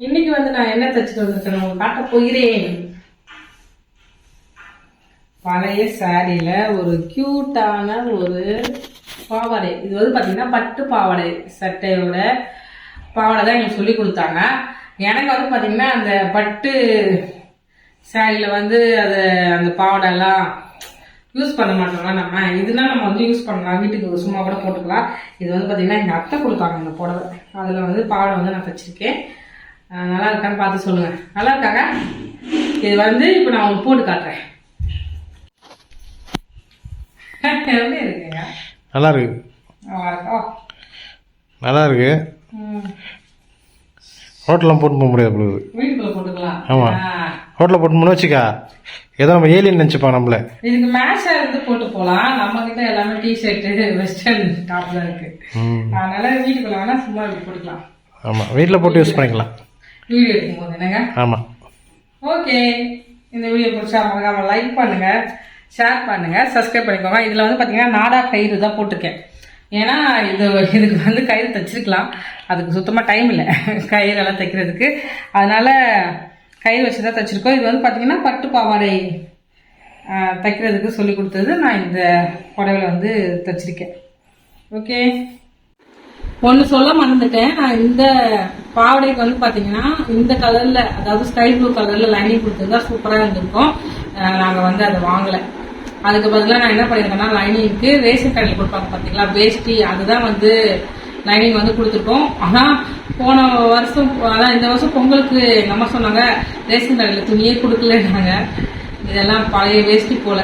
இன்னைக்கு வந்து நான் என்ன தச்சுட்டு வந்திருக்கேன் உங்களுக்கு காட்ட போகிறேன். பழைய சாரியில ஒரு கியூட்டான ஒரு பாவாடை. இது வந்து பாத்தீங்கன்னா பட்டு பாவாடை சட்டையோட பாவாடை தான் எனக்கு சொல்லி கொடுத்தாங்க. எனக்கு வந்து பாத்தீங்கன்னா அந்த பட்டு சாரியில வந்து அந்த பாவாடை எல்லாம் யூஸ் பண்ண மாட்டோம்ல. நம்ம இதுனா நம்ம வந்து யூஸ் பண்ணலாம், வீட்டுக்கு சும்மா கூட போட்டுக்கலாம். இது வந்து பாத்தீங்கன்னா எங்க அத்தை கொடுத்தாங்க இந்த புடவை. அதுல வந்து பாவாடை வந்து நான் தச்சிருக்கேன். நல்லா இருக்கான்னு பார்த்து சொல்லுங்க. நல்லா இருக்காங்க. இது வந்து இப்போ நான் உங்களுக்கு போட்டு காட்டுறேன். எப்படி இருக்குங்க? நல்லா இருக்கு. நல்லா இருக்கு. ஹோட்டல்லாம் போட்டு போக முடியாது பொழுது, வீட்டுக்குள்ள போட்டுக்கலாம். ஆமா, ஹோட்டலில் போட்டு போன வச்சுக்கா ஏதோ நம்ம ஏலியன் நினைச்சுப்பான் நம்மள. இதுக்கு மேட்சா இருந்து போட்டு போகலாம். நம்ம கிட்ட எல்லாமே டிஷர்ட்டு வெஸ்டர்ன் டாப்ல இருக்கு. அதனால வீட்டுக்குள்ள வேணா சும்மா போட்டுக்கலாம். ஆமா, வீட்டில் போட்டு யூஸ் பண்ணிக்கலாம் வீடியோ எடுக்கும் போது. என்னங்க? ஆமா. ஓகே, இந்த வீடியோ பிடிச்சா மறக்காம லைக் பண்ணுங்க, ஷேர் பண்ணுங்க, சப்ஸ்கிரைப் பண்ணிக்கோங்க. இதுல வந்து பாத்தீங்கன்னா நாடா கயிறு தான் போட்டிருக்கேன். ஏன்னா இதுக்கு வந்து கயிறு தைச்சிருக்கலாம், அதுக்கு சுத்தமா டைம் இல்லை கயிறு எல்லாம் தைக்கிறதுக்கு. அதனால கயிறு வச்சுதான் தைச்சிருக்கோம். இது வந்து பாத்தீங்கன்னா பட்டு பாவாடை தைக்கிறதுக்கு சொல்லி கொடுத்தது. நான் இந்த புடவையில வந்து தைச்சிருக்கேன். ஓகே, ஒன்று சொல்ல மறந்துட்டேன். நான் இந்த பாவடைக்கு வந்து பாத்தீங்கன்னா இந்த கலர்ல, அதாவது ஸ்கை ப்ளூ கலர்ல லைனிங் கொடுத்துருந்தா சூப்பரா இருந்திருக்கும். நாங்க வந்து அதை வாங்கல. அதுக்கு பதிலாக நான் என்ன பண்ணிருக்கேன்னா லைனிங்க்கு ரேஷன் கடையில் கொடுப்பாங்க பாத்தீங்களா வேஷ்டி, அதுதான் வந்து லைனிங் வந்து கொடுத்துருக்கோம். ஆனா போன வருஷம், அதான் இந்த வருஷம் பொங்கலுக்கு எங்க அம்மா சொன்னாங்க ரேஷன் கடையில் துணியே கொடுக்கலன்னாங்க. இதெல்லாம் பழைய வேஷ்டி போல.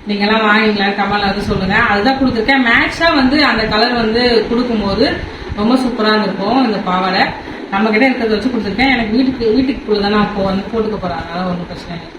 நீங்க எல்லாம் வாங்கிங்களா கமல் வந்து சொல்லுங்க. அதுதான் கொடுத்துருக்கேன். மேட்சா வந்து அந்த கலர் வந்து கொடுக்கும்போது ரொம்ப சூப்பரா இருக்கும் இந்த பாவாடை. நம்ம கிட்ட இருக்கிறத வச்சு கொடுத்துருக்கேன். எனக்கு வீட்டுக்குள்ளதான் நான் வந்து போட்டுக்க போறேன், அதனால ஒன்றும் பிரச்சனை இல்லை.